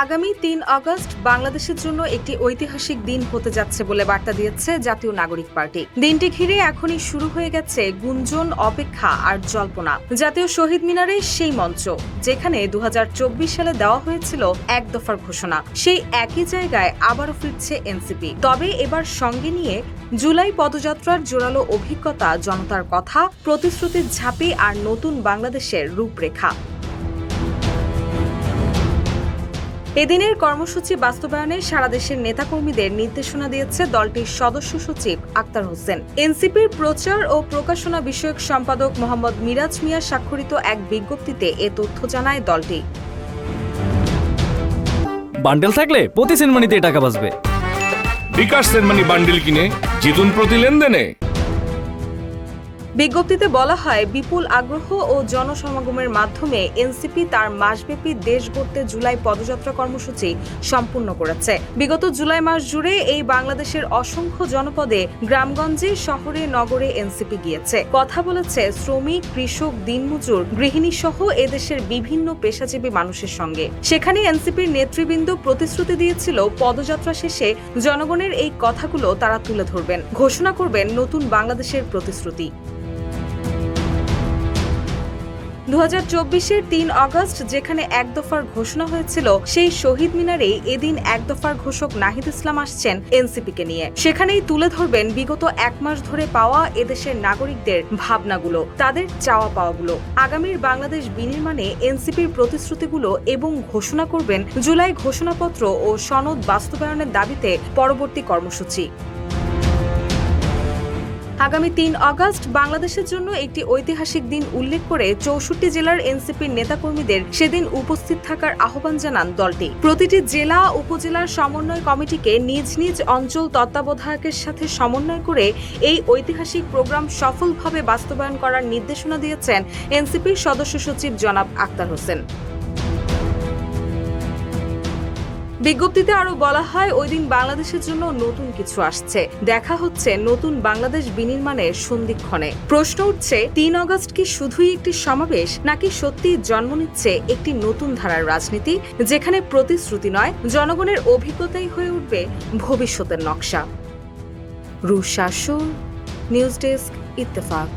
আগামী ৩ আগস্ট বাংলাদেশের জন্য একটি ঐতিহাসিক দিন হতে যাচ্ছে বলে বার্তা দিয়েছে জাতীয় নাগরিক পার্টি। দিনটি ঘিরে এখনই শুরু হয়ে গেছে গুঞ্জন, অপেক্ষা আর জল্পনা। জাতীয় শহীদ মিনারে সেই মঞ্চ যেখানে ২০২৪ সালে দেওয়া হয়েছিল এক দফার ঘোষণা, সেই একই জায়গায় আবারও ফিরছে এনসিপি। তবে এবার সঙ্গে নিয়ে জুলাই পদযাত্রার জোরালো অভিজ্ঞতা, জনতার কথা, প্রতিশ্রুতির ঝাঁপি আর নতুন বাংলাদেশের রূপরেখা। এদিনের কর্মসূচি বাস্তবায়নে সারা দেশের নেতাকর্মীদের নির্দেশনা দিয়েছে দলটির সদস্য সচিব আক্তার হোসেন। এনসিপির প্রচার ও প্রকাশনা বিষয়ক সম্পাদক মোহাম্মদ মিরাজ মিয়া স্বাক্ষরিত এক বিজ্ঞপ্তিতে এ তথ্য জানায় দলটি। বান্ডেল থাকলে প্রতি সেনমানিতে টাকা বাঁচবে। বিকাশ সেনমানি বান্ডেল কিনে জিতুন প্রতি লেনদেনে। বিজ্ঞপ্তিতে বলা হয়, বিপুল আগ্রহ ও জনসমাগমের মাধ্যমে এনসিপি তার মাসব্যাপী দেশ গড়তে জুলাই পদযাত্রা কর্মসূচি সম্পূর্ণ করেছে। বিগত জুলাই মাস জুড়ে এই বাংলাদেশের অসংখ্য জনপদে, গ্রামগঞ্জে, শহরে, নগরে এনসিপি গিয়েছে, কথা বলেছে শ্রমিক, কৃষক, দিনমজুর, গৃহিণী সহ এদেশের বিভিন্ন পেশাজীবী মানুষের সঙ্গে। সেখানে এনসিপির নেতৃবৃন্দ প্রতিশ্রুতি দিয়েছিল, পদযাত্রা শেষে জনগণের এই কথাগুলো তারা তুলে ধরবেন, ঘোষণা করবেন নতুন বাংলাদেশের প্রতিশ্রুতি। ২০২৪-এর ৩ আগস্ট যেখানে এক দফার ঘোষণা হয়েছিল, সেই শহীদ মিনারে এদিন এক দফার ঘোষক নাহিদ ইসলাম আসছেন এনসিপিকে নিয়ে। সেখানেই তুলে ধরবেন বিগত এক মাস ধরে পাওয়া এদেশের নাগরিকদের ভাবনাগুলো, তাদের চাওয়া পাওয়াগুলো, আগামীর বাংলাদেশ বিনির্মাণে এনসিপির প্রতিশ্রুতিগুলো এবং ঘোষণা করবেন জুলাই ঘোষণাপত্র ও সনদ বাস্তবায়নের দাবিতে পরবর্তী কর্মসূচি। আগামী ৩ আগস্ট বাংলাদেশের জন্য একটি ঐতিহাসিক দিন উল্লেখ করে ৬৪ জেলার এনসিপির নেতাকর্মীদের সেদিন উপস্থিত থাকার আহ্বান জানান দলটি। প্রতিটি জেলা, উপজেলার সমন্বয় কমিটিকে নিজ নিজ অঞ্চল তত্ত্বাবধায়কের সাথে সমন্বয় করে এই ঐতিহাসিক প্রোগ্রাম সফলভাবে বাস্তবায়ন করার নির্দেশনা দিয়েছেন এনসিপির সদস্য সচিব জনাব আক্তার হোসেন। বিজ্ঞপ্তিতে আরও বলা হয়, ওই দিন বাংলাদেশের জন্য নতুন কিছু আসছে, দেখা হচ্ছে নতুন বাংলাদেশ বিনির্মাণের সন্ধিক্ষণে। প্রশ্ন উঠছে, ৩ আগস্ট কি শুধুই একটি সমাবেশ, নাকি সত্যি জন্ম নিচ্ছে একটি নতুন ধারার রাজনীতি, যেখানে প্রতিশ্রুতি নয়, জনগণের অভিজ্ঞতাই হয়ে উঠবে ভবিষ্যতের নকশা। রুশাসুর, নিউজ ডেস্ক, ইত্তেফাক।